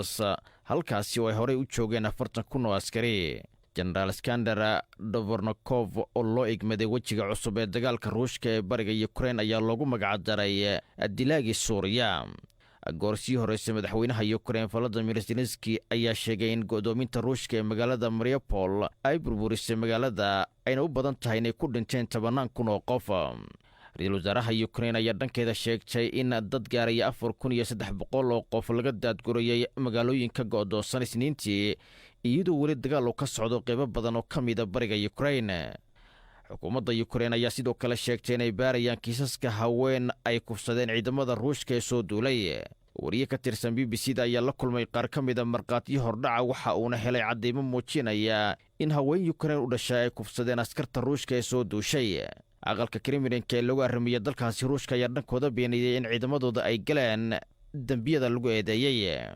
Donbass halkaasi oo ay horey u joogeen 40,000 oo askari. General Skander Dvornikov oo loo igmaday wejiga cusub ee dagaalka Ruushka ee bariga Ukraine ayaa loogu magac daray dilaagii Suuriya. goorsii horeysa madaxweynaha Ukraine Volodymyr Zelensky ayaa sheegay in go'doominta Ruushka ee magaalada Mariupol ay burburisay magaalada ayna u badan tahay inay ku dhinteen 10,000 oo qof. Ra'iisul wasaaraha Ukraine ayaa dhankeeda sheegtay in dad gaaraya 4,300 oo qof laga daadgurayay magaalooyinka go'doonsan Isniintii iyadoo weli dagaal uu ka socdo qaybo badan oo ka mid ah bariga Ukraine. xukuumadda Ukraine ayaa sidoo kale sheegtay inay baarayaan kiisaska haween ay kufsadeen ciidamada Ruushka ee soo duulay. wariye ka tirsan BBC-da ayaa la kulmay qaar ka mid ah marqaatiyo hordhaca waxa uuna helay cadeymo muujinaya in haween Ukraine u dhashay ay kufsadeen askarta Ruushka ee soo duushay. aqalka Kremlin-ka ee lagu arrimiyay dalkaasi Ruushka ayaa dhankooda beeniyay in ciidamadooda ay galeen dambiyada lagu eedeeyay.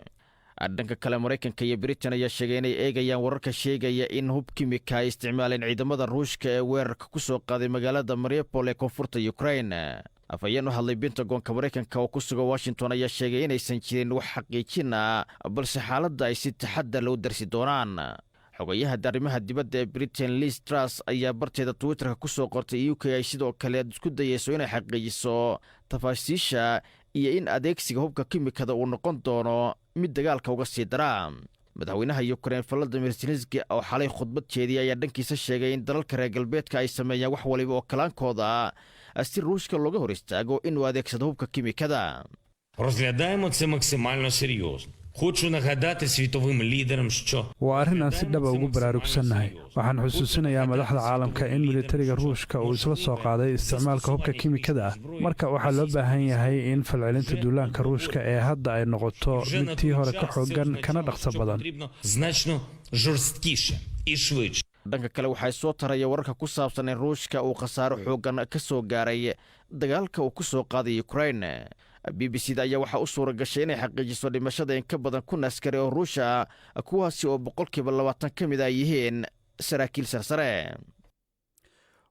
dhanka kale Mareykanka iyo Britain ayaa sheegay inay eegayaan wararka sheegaya in hub kimika ay isticmaaleen ciidamada Ruushka ee weerarka ku soo qaaday magaalada Mariupol ee koonfurta Ukraine. afayeen u hadlay Pentagon-ka Mareykanka oo ku sugan Washington ayaa sheegay inaysan jirin wax xaqiijin ah balse xaaladda ay si taxaddar loo darsi doonaan. xogayaha arrimaha dibadda ee Britain Liz Truss ayaa barteeda Twitter-ka ku soo qortay UK ay sidoo kale isku dayayso inay xaqiijiso tafaasiisha iyo in adeegsiga hubka kimikada uu noqon doono mid dagaalka uga sii dara. madaxweynaha Ukraine Volodymyr Zelensky oo xalay khudbad jeediyay ayaa dhankiisa sheegay in dalalka reer galbeedka ay sameeyaan wax waliba oo kalaankooda si Ruushka looga hor istaago inuu adeegsado hubka kimikada. Розглядаємо це максимально серйозно. Хочу нагадати світовим лідерам, що waa arrin aan si dhaba ugu baraarugsannahay. waxaan xusuusinayaa madaxda caalamka in militariga Ruushka uu isla soo qaaday isticmaalka hubka kimikada ah. marka waxaa loo baahan yahay in falcelinta duulaanka Ruushka ee hadda ay noqoto mid tii hore ka xooggan kana dhaqso badan. значно жорсткіше і швидше. dhanka kale waxay soo taraya wararka ku saabsan in Ruushka uu khasaaro xooggan ka soo gaaray dagaalka uu ku soo qaaday Ukraine. BBC-da ayaa waxa u suura gashay inay xaqiijiso dhimashada in ka badan 1,000 askari oo Ruusha kuwaasi oo 20% ka mid ah yihiin saraakiil sarsare.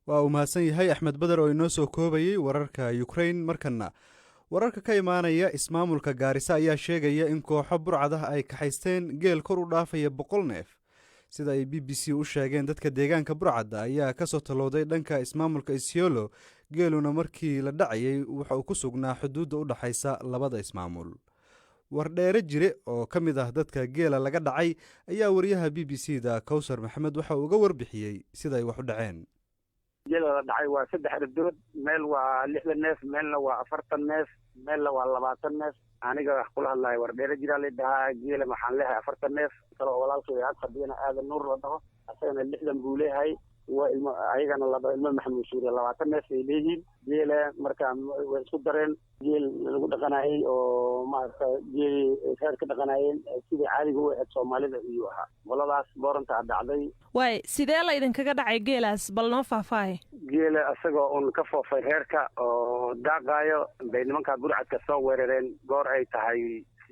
waa uu mahadsan yahay Axmed Badar oo inoo soo koobayay wararka Ukraine. markana wararka ka imaanaya ismaamulka Gaarisa ayaa sheegaya in kooxo burcad ah ay kaxaysteen geel kor u dhaafaya 100 neef. sida ay BBC u sheegeen dadka deegaanka burcadda ayaa ka soo talowday dhanka ismaamulka Isiolo. geeluna markii la dhacayay waxa uu ku sugnaa xuduudda u dhaxaysa labada ismaamul. wardheere jire oo ka mid ah dadka geela laga dhacay ayaa wariyaha BBC-da Kawsar Maxamed waxa uu uga warbixiyey sida ay wax u dhaceen. geela la dhacay waa 3 ardood, meel waa 60 neef, meelna waa 40 neef, meelna waa 20 neef. aniga wax kula hadlahay wardheere jira la dhahaa geela waxaan leeyahay 40 neef, kala walaalkay aad fadhiyana aadan nuur la dhaho asagana 60 buu leeyahay. waa ilmo ayagana laba ilmo Maxamuud Suuriye 20 neef ay leeyihiin. geela markaa way isku dareen geel lagu dhaqanayay oo maarka geel reer ka dhaqanayeen sidii caadiga u ahayd Soomaalida iyo ahaa waladaas booranta dhacday. way sidee la idinkaga dhacay geelaas bal noo faahfaahay. geela asagoo on ka foofay reerka oo daaqayo bay nimanka burcadka soo weerareen goor ay tahay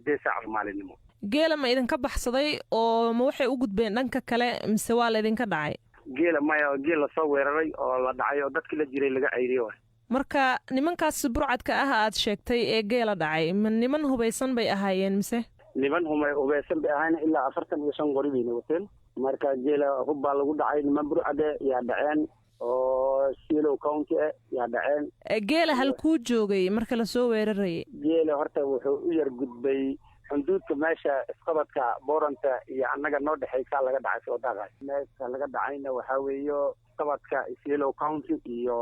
8 saac maalinimo. geela ma idinka baxsaday oo ma waxay u gudbeen dhanka kale mise waa la idinka dhacay. geela maya geel la soo weeraray oo la dhacay oo dadkii la jiray laga cayriyo. marka nimankaas burcadka ah aad sheegtay ee geela dhacay ma niman hubaysan bay ahaayeen mise niman hubaysan bay ahaayeen ilaa 45 qori bay wateen. marka geela hubbaa lagu dhacay niman burcade yaa dhaceen oo Isiolo County yaa dhaceen. geela halkuu joogay marka la soo weerarayay. geela horta wuxuu u yar gudbay xuduudka meesha isqabadka booranta iyo annaga noo dhaxaysa laga dhacay soo daaqay. meesha laga dhacayna waxa weeyo isqabadka Isiolo County iyo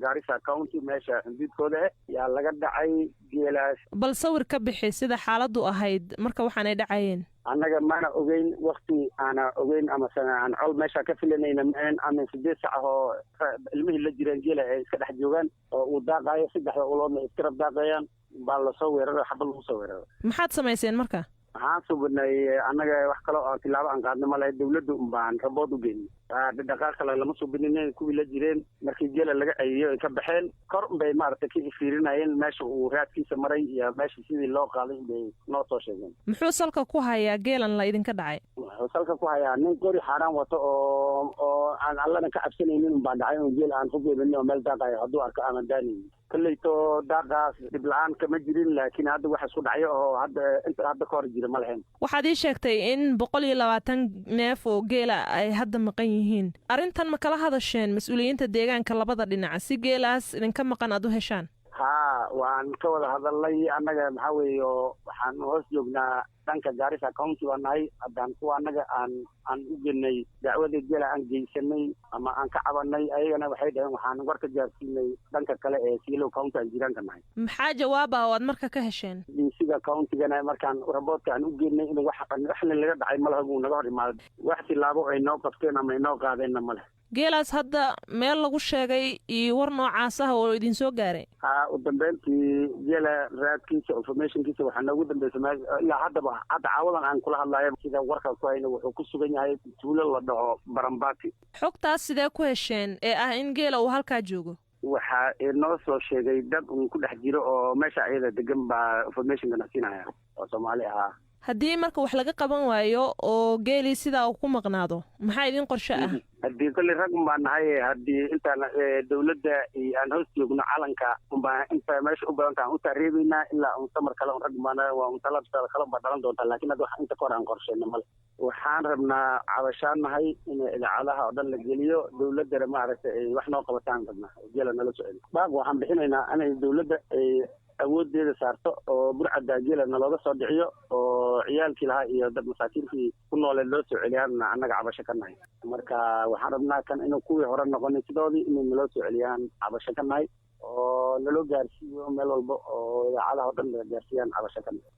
Garissa County meesha xuduudkooda yaa laga dhacay geelaas. bal sawir ka bixi sida xaaladdu ahayd marka waxaan ay dhacayeen. annaga maana ogeyn waqti ana ogeyn ama sanaan col meesha ka filanayna ama 8 saac oo ilmihii la jireen geela ay iska dhex joogaan oo uu daaqayo 3 uloodna iska daaqayaan baa la soo weeraray xabad lagu soo weeraray. maxaad samayseen marka. waxaan sugnay annaga wax kale oo tilaabo aan qaadno ma lahayd dawladdu baan rabood u geeyay. dhaqaaq kale lama soo bineen kuwii la jireen markii geela laga cayriyo ay ka baxeen kor bay maartay ka fiirinayeen meesha uu raadkiisa maray iyo meesha sidii loo qaaday bay noo soo sheegeen. muxuu salka ku hayaa geelan la idinka dhacay. wuxuu salka ku hayaa nin qori xaraan wato oo aan allana ka cabsanaynin baa dhacay oo geel aan ku geebanay oo meel daaqayo hadduu arko ama daani. kolleyto daaqaas dhib la-aan kama jirin laakiin hadda wax isku dhacyo oo inta hadda ka hor jira ma lahayn. waxaad ii sheegtay in 120 neef oo geela ay hadda maqan yihiin. arrintan ma kala hadasheen mas-uuliyiinta deegaanka labada dhinac si geelaas idinka maqan aad u heshaan? haa waan ka wada hadalnay annaga maxaa weeye waxaan hoos joognaa dhanka Garissa County waa nahay haddaan kuwa annaga aan u genay dacwada geela aan geysanay ama aan ka cabanay ayagana waxay dhaheen waxaan warka gaarsiinay dhanka kale ee Silo County aan jiraanka nahay. maxaa jawaab ah oo aad marka ka hesheen? Sida county-gana markaan raboodka aan u genay in wax laga dhacay malaha uu naga hor imaado wax tilaabo ay noo qabteen ama ay noo qaadeen ma leh. geelaas hadda meel lagu sheegay iyo war noocaas ah oo idin soo gaaray? haa u dambeyntii geela raadkiisa informationkiisa waxaa noogu dambeysay ilaa hadda caawadan aan kula hadlayo sida warka ku hayna wuxuu ku sugan yahay tuulo la dhaco Barambati. xogtaas sidee ku hesheen ee ah in geela uu halkaa joogo? waxaa inoo soo sheegay dad uu ku dhex jiro oo meesha ayada degan baa informationka nasinaya oo Soomaali ah. haddii marka wax laga qaban waayo oo geelii sidaa uu ku maqnaado maxaa idin qorshe ah? haddii kolley rag unbaa nahay haddii intaan dawladda aan hoos joogno calanka unbaa inta meesha u badan tahay u taariibaynaa ilaa un samar kale un rag unbaana waa un talabta kale unbaa dhalan doontaa laakiin hadda wax inta ka hor aan qorsheyna male. waxaan rabnaa cabashaan nahay in idaacadaha oo dhan la geliyo dawladdana maaragtay ay wax noo qabataan rabnaa geela nala socon. baaq waxaan bixinaynaa inay dawladda ay awoodeeda saarto oo burcadda geela nalooga soo dhiciyo oo ciyaalkii lahaa iyo dad masaakiinkii ku nooleed loo soo celiyaan annaga cabasho ka nahay. marka waxaan rabnaa kan inuu kuwii hore noqonin sidoodii inay naloo soo celiyaan cabasho ka nahay oo naloo gaarsiiyo meel walba oo idaacadaha oo dhan la gaarsiiyaan cabasho ka nahay.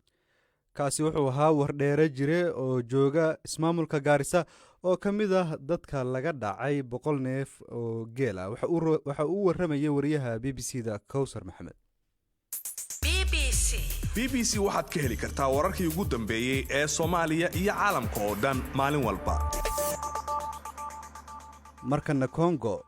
kaasi wuxuu ahaa wardheere jire oo jooga ismaamulka Garissa oo ka mid ah dadka laga dhacay 100 neef oo geela. waxa uu waramayay wariyaha BBC-da Kawsar Maxamed. BBC waxaad ka heli kartaa wararkii ugu dambeeyay ee Soomaaliya iyo caalamka oo dhan maalin walba. markana Congo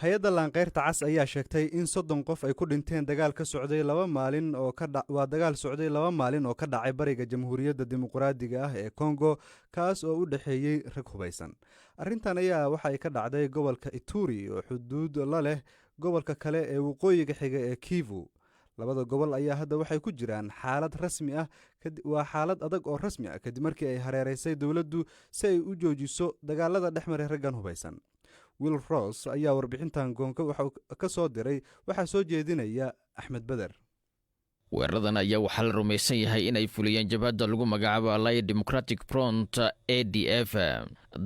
hay-adda laanqeyrta cas ayaa sheegtay in 30 qof ay ku dhinteen dagaal socday 2 maalin oo ka dhacay bariga Jamhuuriyadda Dimuqraadiga ah ee Congo kaas oo u dhaxeeyay rag hubaysan. arrintan ayaa waxa ay ka dhacday gobolka Ituri oo xuduud la leh gobolka kale ee waqooyiga xiga ee Kivu. labada gobol ayaa hadda waxay ku jiraan xaalad rasmi ah waa xaalad adag oo rasmi ah kadib markii ay hareereysay dawladdu si ay u joojiso dagaalada dhexmaray raggan hubaysan. Will Ross ayaa warbixintan goonka waxa ka soo diray waxaa soo jeedinaya Axmed Bader. weeraradan ayaa waxaa la rumaysan yahay inay fuliyeen jabhadda lagu magacaabo Allied Democratic Front ADF.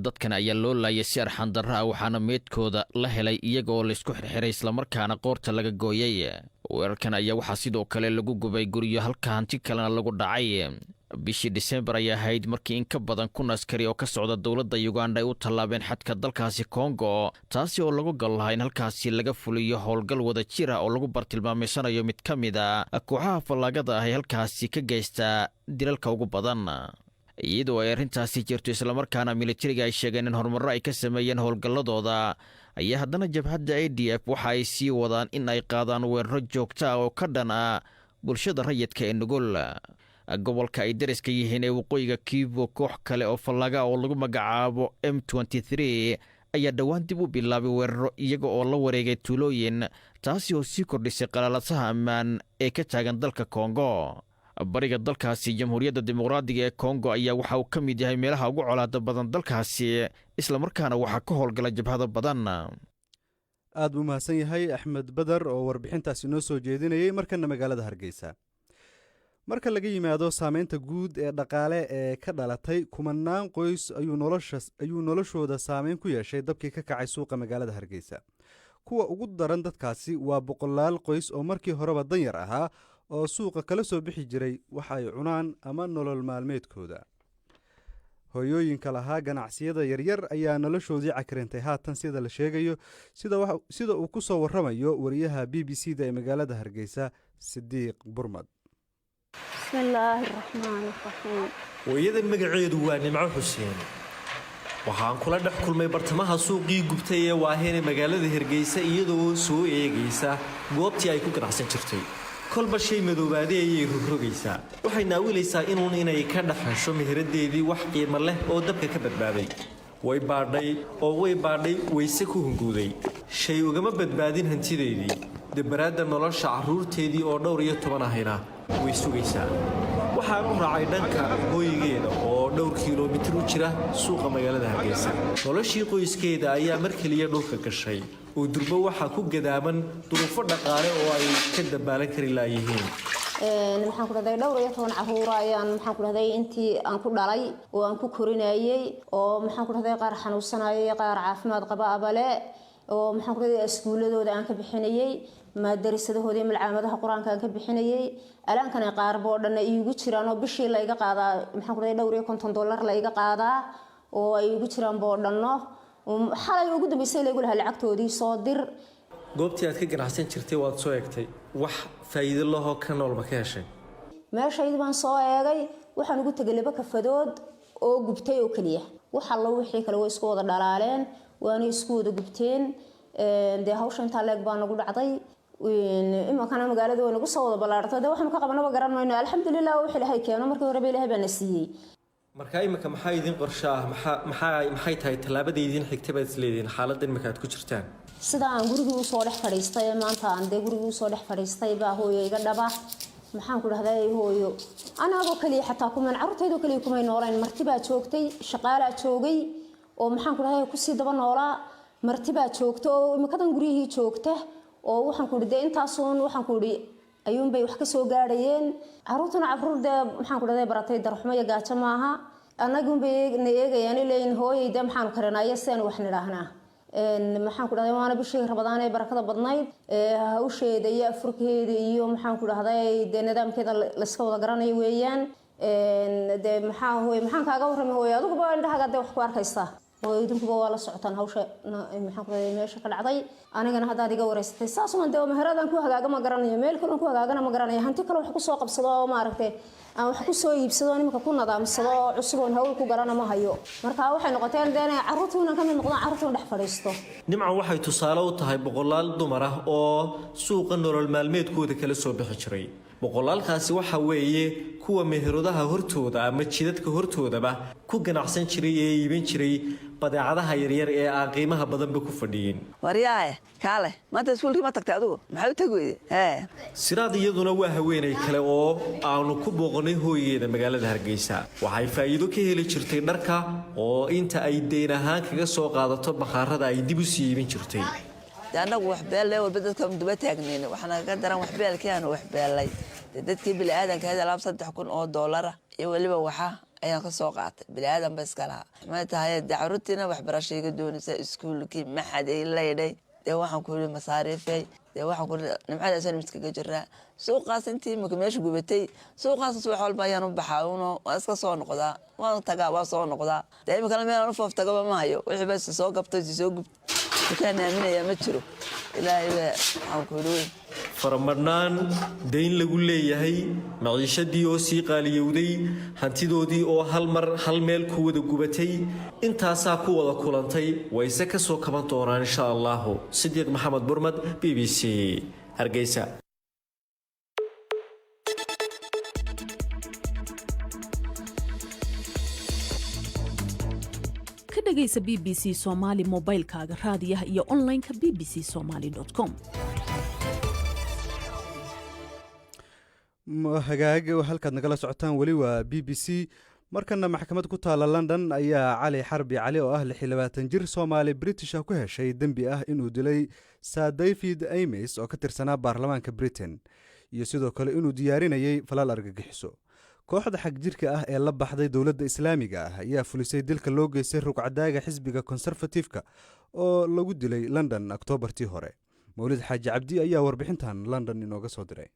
dadkan ayaa loo laayay si arxan darro ah waxaana meedkooda la helay iyaga oo laysku xirxiray islamarkaana qoorta laga gooyay. weerarkan ayaa waxaa sidoo kale lagu gubay guryo halka hanti kalena lagu dhacay. bishii December ayaa ahayd markii in ka badan 1,000 askari oo ka socda dowladda Uganda ay u tallaabeen xadka dalkaasi Congo taasi oo lagu gal lahaa in halkaasi laga fuliyo howlgal wada jir ah oo lagu bartilmaameysanayo mid ka mid ah kooxaha fallaagada ah ee halkaasi ka geysta dilalka ugu badan. iyadoo ay arrintaasi jirto islamarkaana militariga ay sheegeen in horumarro ay ka sameeyeen howlgalladooda ayaa haddana jabhadda ADF waxa ay sii wadaan in ay qaadaan weeraro joogto ah oo ka dhan ah bulshada rayidka ee nugul. gobolka ay dariska yihiin ee waqooyiga Kivu koox kale oo fallaaga oo lagu magacaabo M23 ayaa dhowaan dib u bilaabay weeraro iyaga oo la wareegay tuulooyin taasi oo sii kordhisay qalaaladaha ammaan ee ka taagan dalka Congo. bariga dalkaasi Jamhuuriyadda Dimuqraadiga ee Congo ayaa waxa uu ka mid yahay meelaha ugu colaadda badan dalkaasi islamarkaana waxaa ka howlgala jabhado badan. aad buu mahadsan yahay Axmed Bader oo warbixintaasi noo soo jeedinayay markana magaalada Hargeysa. marka laga yimaado saameynta guud ee dhaqaale ee ka dhalatay kumanaan qoys ayuu noloshooda saameyn ku yeeshay dabkii ka kacay suuqa magaalada Hargeysa. kuwa ugu daran dadkaasi waa 100 qoys oo markii horeba danyar ahaa oo suuqa kala soo bixi jiray waxa ay cunaan ama nolol maalmeedkooda. hooyooyinka lahaa ganacsiyada yaryar ayaa noloshoodii cakrintay haatan sida la sheegayo sida uu ku soo warramayo wariyaha BBC-da ee magaalada Hargeysa Sidiiq Burmad. bismillaahi raxmaani raxiim. hooyada magaceedu waa Nimco Xuseen. waxaan kula dhex kulmay bartamaha suuqii gubtay ee waaheen magaalada Hargeysa iyadoo soo eegaysa goobtii ay ku ganacsan jirtay. kolba shay madoobaadee ayay rogrogaysaa. waxay naawilaysaa inay ka dhaxasho mihradeedii wax qiimo leh oo dabka ka badbaaday. way baadhay wayse ku hunguuday. shay ugama badbaadin hantideedii. debaraadda nolosha carruurteedii oo dhowr iyo 10 ahayna way sugaysaa. waxaan u raacay dhanka hooyigeeda oo dhowr kiiloomitir u jira suuqa magaalada Hargeysa. noloshii qoyskeeda ayaa mar kaliya dhulka gashay oo durba waxaa ku gadaaman duruufo dhaqaale oo ay ka dabaalan kari laayihiin. maxaan ku dhaday dhowr iyo 10 carruur ayaan maxaan ku dhaday intii aan ku dhalay oo aan ku korinayay oo maxaan ku dhaday qaar xanuunsanayay qaar caafimaad qaba abale oo maxaan ku dhaday iskuuladooda aan ka bixinayay madarasadahoodii malcaamadaha quraanka aan ka bixinayay alaankana qaar boodhan iigu jiraan oo bishii la iga qaadaa maxaan ku dhaday dhowr iyo $50 la iga qaadaa oo ay igu jiraan boodhanno xalay ugu dambeysay la igu lahaa lacagtoodii soo dir. goobtii aad ka ganacsan jirtay waad soo eegtay wax faa'iido laho ka nool ma ka heshay? meeshaydi baan soo eegay waxaan ugu tagay laba kafadood oo gubtay oo kaliya wax alla wixii kale way isku wada dhalaaleen waana isku wada gubteen de hawshan inta leeg baan ugu dhacday imankana magaalada way nagu soo wada balaartay waxaan ka qabanaba garanayno alxamdulillaah wixii ilaahay keeno markii hore ilaahay baa na siiyay. marka imika maxaa idin qorshaa maxay tahay tallaabada idin xigtay baad isleediin xaaladda imika aad ku jirtaan? sida aan gurigii u soo dhex fadhiistay maanta aan de gurigii u soo dhex fadhiistay baa hooyo iga dhaba maxaan ku dhahday hooyo anagoo kaliya xataa kuma carruurtayda kaliya kuma noolaan marti baa joogtay shaqaala joogay oo maxaan ku dhahday ku sii daba noolaa marti baa joogto oo imikadan guriyihii joogta oo waxaan ku dhigay intaasoon waxaan ku dhigay ayuun bay wax ka soo gaadhayeen carruurtuna carruurda maxaan ku dhahday baratay darxumo iyo gaajo maaha anagu bay eegayaan ileen hooyayda maxaan karanayaa seen wax nidhaahnaa maxaan ku dhahday waana bishii Ramadaan ee barakada badnayd hawsheeda iyo afurkeeda iyo maxaan ku dhahday de nidaamkeeda la iska wada garanayo weeyaan de maxaan kaaga warramay hooyo adigu baa indhahaga de wax ku arkaysaa oo idinkuba waa la socotaan hawsha maxaan ku dhahday meesha ka dhacday anigana haddaad iga wareysatay saas uma de maharadan ku hagaaga ma garanayo meel kale ku hagaagana ma garanayo hanti kale wax ku soo qabsado oo maaragtay aan wax ku soo iibsado nimka ku nadaamsado cusub oo hawl ku garana ma hayo marka waxay noqoteen de inay carruurtuna ka mid noqdaan carruurtuna dhex fadhiisto. nimca waxay tusaale u tahay boqolaal dumar ah oo suuqa nolol maalmeedkooda kala soo bixi jiray. boqolaalkaasi waxa weeye kuwa meheradaha hortooda ama jidadka hortoodaba ku ganacsan jiray ee iibin jiray badeecadaha yaryar ee aan qiimaha badanba ku fadhiyin. wariyaaye kaale maanta iskuulkii ma tagtay adigu maxay u tagi weyday? siraad iyaduna waa haweenay kale oo aanu ku booqnay hooygeeda magaalada Hargeysa. waxay faa'iido ka heli jirtay dharka oo inta ay deyn ahaan kaga soo qaadato bakhaarada ay dib u sii iibin jirtay. anagu wax beelay walba dadka duba taagneen waxana ka daran wax beelkeen wax beelay dadkii bilaadanka hada $7,000 iyo waliba waxa ayaan ka soo qaatay bilaadan bas kala ma tahay dacrutina wax barashayga doonaysa iskuulkii maxad ay leeyahay de waxaan ku leeyahay masaariifay de waxaan ku nimcada san miskiga jiraa suuqaas intii ma meesha gubatay suuqaas wax walba ayaan u baxaawno waa iska soo noqdaa waan tagaa waa soo noqdaa de imika meel aan fooftaga ma hayo wixii bas soo qabtay soo gubtay كان أمينة ما تشرو إلى عقولي فرمضان دين لقولي يهي معيشة دي أو سيقة ليودي هنتدودي أو هالميل كود جوبتي أنت ساكو ولا كولانتي ويسك سو كمان طوران إن شاء الله صديق محمد برمد BBC هرجيسة. dhegaysa BBC Somali mobilkaaga raadiyaha iyo online-ka bbcsomali.com. hagaag halkaad nagala socotaan weli waa BBC. markana maxkamad ku taala London ayaa Cali Xarbi Cali oo ah 26 jir Soomaali British ku heshay dambi ah inuu dilay Sir David Ames oo ka tirsanaa baarlamaanka Britain iyo sidoo kale inuu diyaarinayay falal argagixiso. kooxda xaq jirka ah ee la baxday dawladda Islaamiga ah ayaa fulisay dilka loo geystay rugcadaaga xisbiga Conservative-ka oo lagu dilay London October-tii hore. Mawlid Xaaji Cabdi ayaa warbixintan London inooga soo diray.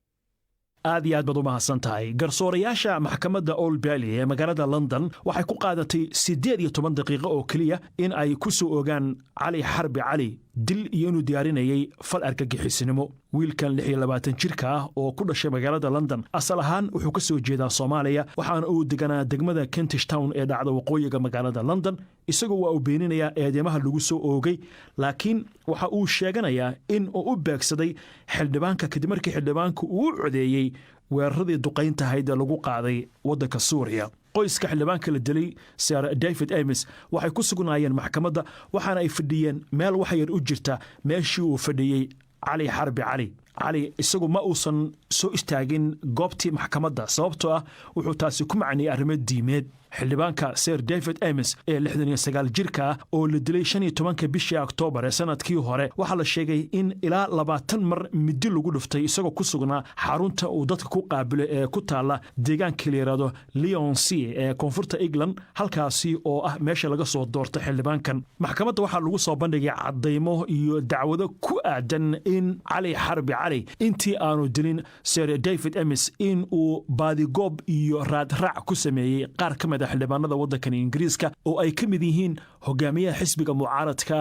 aad iyo aad baad u mahadsan tahay garsoorayaasha maxkamadda Old Bailey ee magaalada London waxay ku qaadatay 18 daqiiqo oo kaliya in ay ku soo ogaan Cali Xarbi Cali dil iyo inuu diyaarinayay fal argagixisnimo. wiilkan 26 jirka ah oo ku dhashay magaalada London asal ahaan wuxuu ka soo jeedaa Soomaaliya waxaana uu deganaa degmada Kentish Town ee dhacda waqooyiga magaalada London. isagoo waa uu beeninayaa eedeymaha lagu soo oogay laakiin waxa uu sheeganayaa in uu u beegsaday xildhibaanka kadib markii xildhibaanku uu codeeyay weeraradii duqaynta hayda lagu qaaday waddanka Suuriya. qoyska xildhibaanka la dilay Sir David Ames waxay ku sugnaayeen maxkamadda waxaana ay fadhiyeen meel wax yar u jirta meeshii uu fadhiyay Cali Xarbi Cali. cali isagu ma uusan soo istaagin goobtii maxkamadda sababtoo ah wuxuu taasi ku macniyey arrimo diimeed xildhibaanka sir david ames ee 69 jirka ah oo la dilay 15 bishii Oktoobar ee sanadkii hore waxaa la sheegay in ilaa 20 mar midi lagu dhuftay isagoo ku sugnaa xarunta uu dadka ku qaabilo ee ku taala deegaanka la yiraahdo Leigh-on-Sea ee koonfurta England halkaasi oo ah meesha laga soo doortay xildhibaankan maxkamadda waxaa lagu soo bandhigay cadeymo iyo dacwado ku aadan in cali xarbi cali intii aanu dilin sir david ames in uu baadigoob iyo raadraac ku sameeyey qaar ka mid xildhibaanada waddankan Ingiriiska oo ay ka mid yihiin hogaamiyaha xisbiga mucaaradka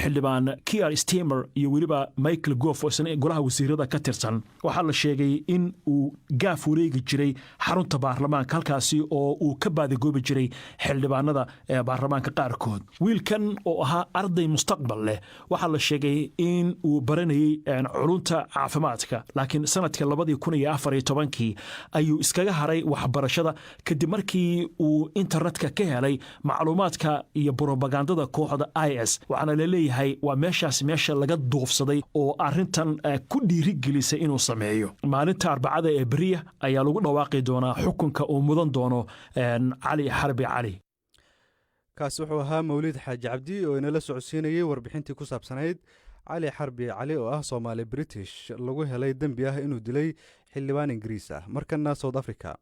xildhibaan Keir Starmer iyo weliba Michael Gove oo golaha wasiirada ka tirsan waxaa la sheegay in uu gaaf wareegi jiray xarunta baarlamaanka halkaasi oo uu ka baadigoobi jiray xildhibaanada baarlamaanka qaarkood wiilkan oo ahaa arday mustaqbal leh waxaa la sheegay in uu baranayay culunta caafimaadka laakiin sanadka 2014 ayuu iskaga haray waxbarashada kadib markii uu internetka ka helay macluumaadka iyo propagandada kooxda IS waxaana la leeyahay waa meesha laga duufsaday oo arintan ku dhiirigelisay inuu sameeyo maalinta Arbacada ee bariya ayaa lagu dhawaaqi doonaa xukunka uu mudan doono cali xarbi cali kaas wuxuu ahaa Mawlid Xaaji Cabdi oo inala socodsiinayay warbixintii ku saabsanayd cali xarbi cali oo ah Soomaali British lagu helay dambi ah inuu dilay xildhibaan Ingiriis ah markana South Africa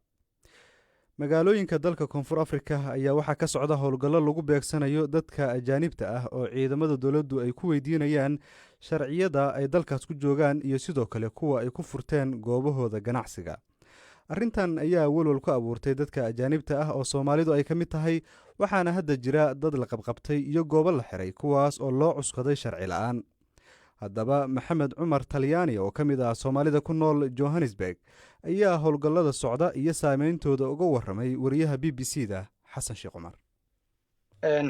magaalooyinka dalka Koonfur Afrika ayaa waxaa ka socda howlgallo lagu beegsanayo dadka ajaanibta ah oo ciidamada dawladdu ay ku weydiinayaan sharciyada ay dalkaas ku joogaan iyo sidoo kale kuwa ay ku furteen goobahooda ganacsiga arrintan ayaa walwal ku abuurtay dadka ajaanibta ah oo Soomaalidu ay ka mid tahay waxaana hadda jira dad la qabqabtay iyo goobo la xiray kuwaas oo loo cuskaday sharci la'aan haddaba maxamed cumar talyaani oo ka mid ah Soomaalida ku nool Johannesburg ayaa howlgallada socda iyo saameyntooda uga warramay wariyaha BBC-da Xasan Sheekh Cumar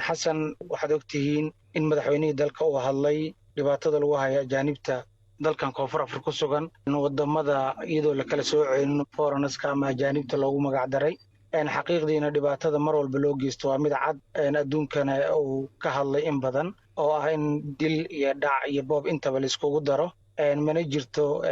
xasan waxaad ogtihiin in madaxweynihii dalka uu hadlay dhibaatada lagu hayo ajaanibta dalkan Koonfur Afrika ku sugan wadamada iyadoo la kala soo ceelin foreigners-ka ama ajaanibta loogu magac daray xaqiiqdiina dhibaatada mar walba loo geysto waa mid cad adduunkana uu ka hadlay in badan oo ah in dil iyo dhac iyo boob intaba la iskugu daro mana jirto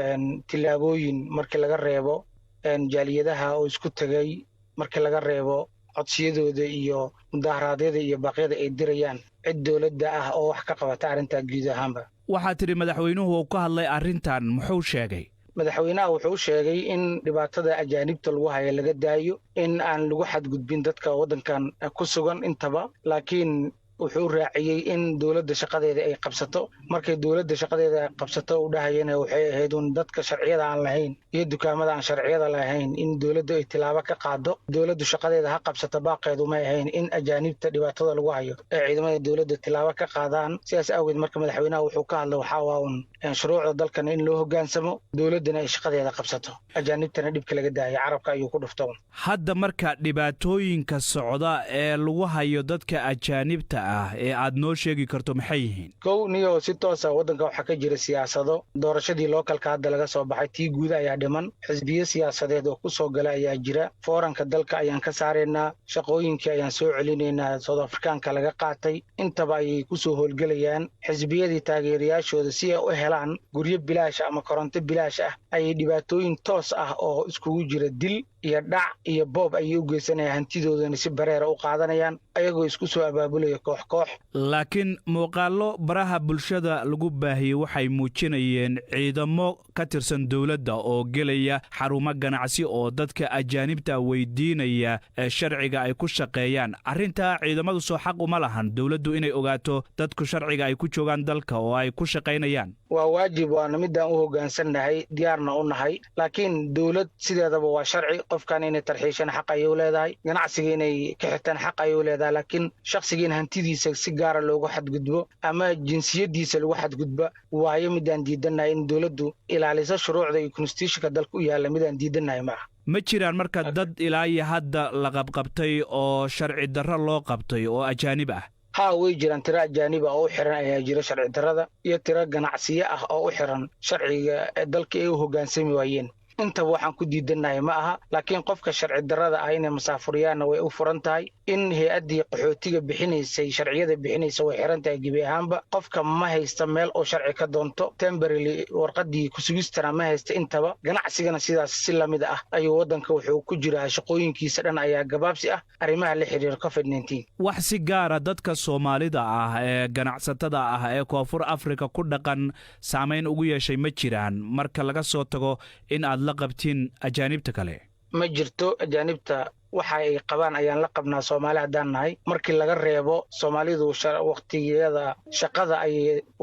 tilaabooyin markii laga reebo jaaliyadaha oo isku tagay markii laga reebo codsiyadooda iyo mudaharaadyada iyo baaqyada ay dirayaan cid dawladda ah oo wax ka qabata arrintaa guud ahaanba waxaa tidhi madaxweynuhu uu ka hadlay arrintan muxuu sheegay madaxweynaha wuxuu sheegay in dhibaatada ajaanibta lagu hayo laga daayo in aan lagu xadgudbin dadka waddankan ku sugan intaba laakiin wuxuu raaciyay in dawladda shaqadeeda ay qabsato markay dawladda shaqadeeda ay qabsato u dhahayeen waxay ahayd un dadka sharciyada aan lahayn iyo dukaamada aan sharciyada lahayn in dawladdu ay tilaabo ka qaado dawladdu shaqadeeda ha qabsato baaqeedu ma ahayn in ajaanibta dhibaatada lagu hayo ee ciidamada dawladda tilaabo ka qaadaan sidaas awgeed marka madaxweynaha wuxuu ka hadlay waxaa waa un shuruucda dalkan in loo hoggaansamo dawladdana ay shaqadeeda qabsato ajaanibtana dhibka laga daayo carabka ayuu ku dhufto hadda marka dhibaatooyinka socda ee lagu hayo dadka ajaanibta ee aad noo sheegi karto maxay yihiin kow niyo si toos ah waddanka waxaa ka jira siyaasado doorashadii lookalka hadda laga soo baxay tii guud ayaa dhiman xisbiyo siyaasadeed oo ku soo gala ayaa jira fooranka dalka ayaan ka saaraynaa shaqooyinkii ayaan soo celinaynaa South Africaanka laga qaatay intaba ayay ku soo howlgelayaan xisbiyadii taageerayaashooda si ay u helaan guryo bilaash ama koronto bilaash ah ayay dhibaatooyin toos ah oo iskugu jira dil iyo dhac iyo boob ayay u geysanayaan hantidoodana si bareera u qaadanayaan ayagoo isku soo abaabulaya koox laakiin muuqaallo baraha bulshada lagu baahiyey waxay muujinayeen ciidamo ka tirsan dawladda oo gelaya xarumo ganacsi oo dadka ajaanibta weydiinaya sharciga ay ku shaqeeyaan arrintaa ciidamadu soo xaq uma lahan dawladdu inay ogaato dadku sharciga ay ku joogaan dalka oo ay ku shaqaynayaan waa waajib waana midaan u hoggaansannahay diyaarna u nahay laakiin dawlad sideedaba waa sharci qofkan inay tarxiishaan xaq ayuu leedahay ganacsiga inay ka xirtaan xaq ayuu leedahay laakiin shakhsigiin hantidiisa si gaara loogu xadgudbo ama jinsiyadiisa lagu xadgudba waayo midaan diidanahay in dawladdu ilaaliso shuruucda iyo constitutionka dalka u yaalla midaan diidanahay maaha ma jiraan marka dad ilaa iyo hadda la qabqabtay oo sharci darro loo qabtay oo ajaanib ah haa way jiraan tiro ajaanib ah oo u xiran ayaa jira sharci darrada iyo tiro ganacsiyo ah oo u xiran sharciga dalka ay u hoggaansami waayeen intaba waxaan ku diidanahay ma aha laakiin qofka sharci darrada ah inay masaafuriyaanna way u furan tahay in hay-addii qaxootiga bixinaysay sharciyada bixinaysa way xiran tahay gebi ahaanba qofka ma haysta meel oo sharci ka doonto temporary warqadii kusugistana ma haysta intaba ganacsigana sidaas si lamid ah ayuu waddanka wuxuu ku jiraa shaqooyinkiisa dhan ayaa gabaabsi ah arrimaha la xiriira covid-19 wax si gaara dadka soomaalida ah ee ganacsatada ah ee koonfur afrika ku dhaqan saamayn ugu yeeshay ma jiraan marka laga soo tago in aad la qabtiin ajaanibta kale ma jirto ajaanibta waxa ay qabaan ayaan la qabnaa Soomaali haddaan nahay markii laga reebo Soomaalidu waqtiyada shaqada ay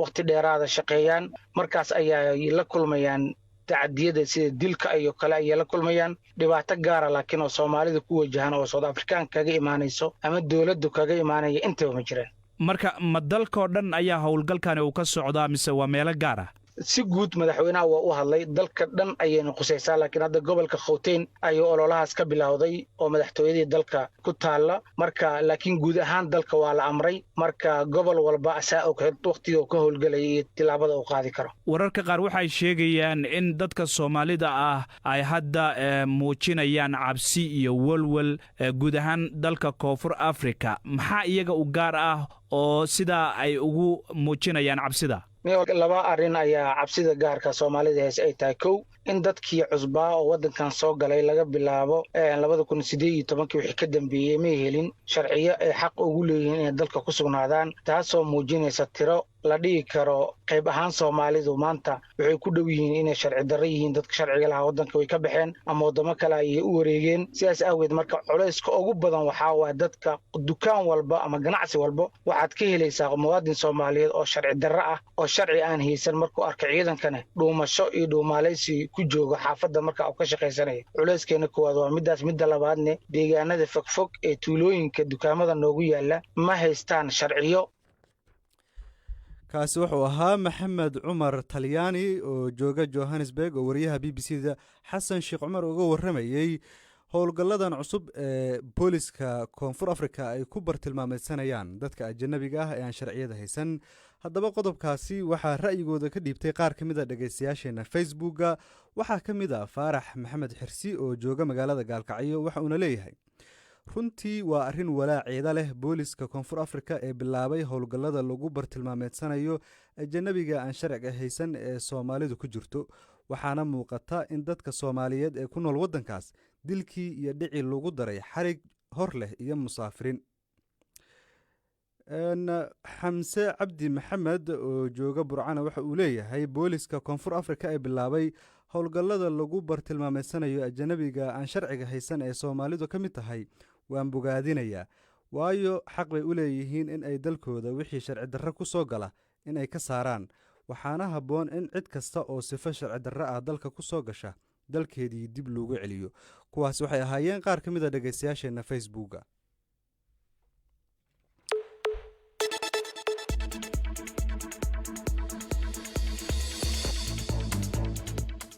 waqti dheeraada shaqeeyaan markaas ayay la kulmayaan tacadiyada sida dilka iyo kale ay la kulmayaan dhibaato gaar ah laakiin oo Soomaalida ku wajahan oo South African kaga imaanayso ama dawladdu kaga imaanaya intaba ma jiraan marka ma dalkoo dhan ayaa howlgalkan uu ka socdaa mise waa meelo gaar ah si guud madaxweynaha waa u hadlay dalka dhan ayaynu qusaysaa laakiin hadda gobolka Gauteng ayuu ololahaas ka bilowday oo madaxtooyadii dalka ku taala marka laakiin guud ahaan dalka waa la amray marka gobol walba asaa og waqtiga uu ka howlgalayay tilaabada uu qaadi karo wararka qaar waxay sheegayaan in dadka Soomaalida ah ay hadda muujinayaan cabsi iyo walwal guud ahaan dalka Koonfur Afrika maxaa iyaga u gaar ah oo sida ay ugu muujinayaan cabsida laba arrin ayaa cabsida gaarka Soomaalida hees ay tahay kow in dadkii cusbaa oo waddankan soo galay laga bilaabo 2018 wixii ka dambeeyay ma helin sharciyo ay xaq ugu leeyihiin inay dalka ku sugnaadaan taasoo muujinaysa tiro la dhigi karo qayb ahaan Soomaalidu maanta waxay ku dhow yihiin inay sharci darro yihiin dadka sharciga lahaa waddanka way ka baxeen ama wadamo kale ay u wareegeen sidaas awgeed marka culayska ugu badan waxaa waa dadka dukaan walba ama ganacsi walba waxaad ka helaysaa muwaadin Soomaaliyeed oo sharci darro ah oo sharci aan haysan markuu arka ciidankana dhuumasho iyo dhuumaaleysi ku jooga xaafadda marka uu ka shaqeysanayo culayskeena koowaad waa midaas midda labaadne deegaanada fogfog ee tuulooyinka dukaamada noogu yaala ma haystaan sharciyo kaasi wuxuu ahaa maxamed cumar talyaani oo jooga Johannesburg oo wariyaha BBC-da xasan sheekh cumar uga waramayay howlgalladan cusub ee booliska koonfur afrika ay ku bartilmaameedsanayaan dadka ajnabiga ah ee aan sharciyada haysan haddaba qodobkaasi waxaa ra'yigooda ka dhiibtay qaar ka mid a dhegaystayaasheena facebooka waxaa ka mid ah faarax maxamed xirsi oo jooga magaalada gaalkacyo waxa uuna leeyahay runtii waa arrin walaaceeda leh booliska koonfur afrika ee bilaabay howlgallada lagu bartilmaameedsanayo ajanabiga aan sharciga haysan ee Soomaalidu ku jirto waxaana muuqata in dadka Soomaaliyeed ee ku nool waddankaas dilkii iyo dhici lagu daray xarig hor leh iyo musaafirin xamse cabdi maxamed oo jooga burcana waxa uu leeyahay booliska koonfur afrika ee bilaabay howlgallada lagu bartilmaameedsanayo ajanabiga aan sharciga haysan ee Soomaalidu ka mid tahay waan bogaadinayaa waayo xaq bay u leeyihiin in ay dalkooda wixii sharci darro ku soo gala in ay ka saaraan waxaana habboon in cid kasta oo sifo sharci darro ah dalka ku soo gasha dalkeedii dib loogu celiyo kuwaas waxay ahaayeen qaar ka mid a dhegaystayaasheena facebooka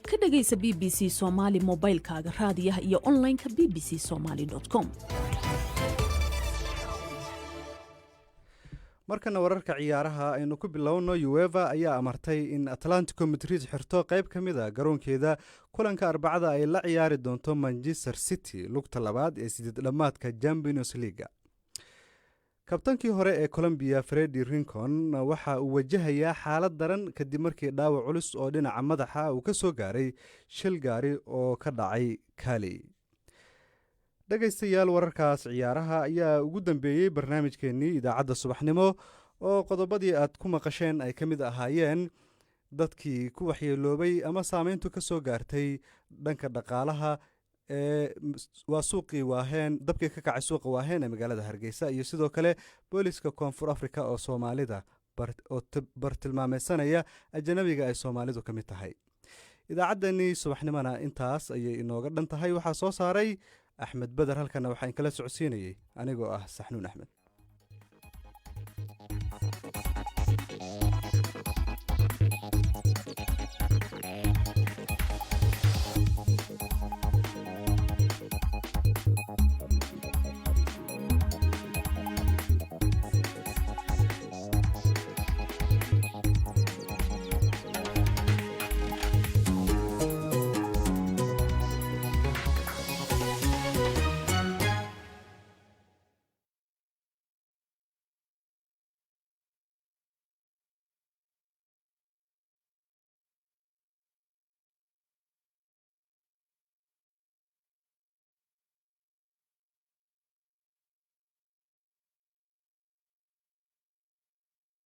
ka dhagaysa BBC Soomaali mobilkaaga raadiyaha iyo online-ka bbcsomali.com markana wararka ciyaaraha aynu ku bilowno UEFA ayaa amartay in Atlantico Madrid xirto qayb ka mid ah garoonkeeda kulanka Arbacada ay la ciyaari doonto Manchester City lugta labaad ee sidii dhamaadka Champions League kabtankii hore ee Colombia Freddy Rincon waxa uu wajahayaa xaalad daran kadib markii dhaawac culus oo dhinaca madaxa uu ka soo gaaray shil gaari oo ka dhacay Cali dhagaystayaal wararkaas ciyaaraha ayaa ugu dambeeyay barnaamijkeennii idaacadda subaxnimo oo qodobadii aad ku maqasheen ay ka mid ahaayeen dadkii ku waxyeeloobay ama saameyntu ka soo gaartay dhanka dhaqaalaha waa suuqii waaheen dabkii ka kacay suuqa waaheen ee magaalada Hargeysa iyo sidoo kale booliska koonfur Afrika oo Soomaalida oo bartilmaameedsanaya ajnabiga ay Soomaalidu ka mid tahay idaacaddani subaxnimona intaas ayay inooga dhan tahay waxaa soo saaray Axmed Badar halkana waxaan kala socodsiinayay anigoo ah Saxnuun Axmed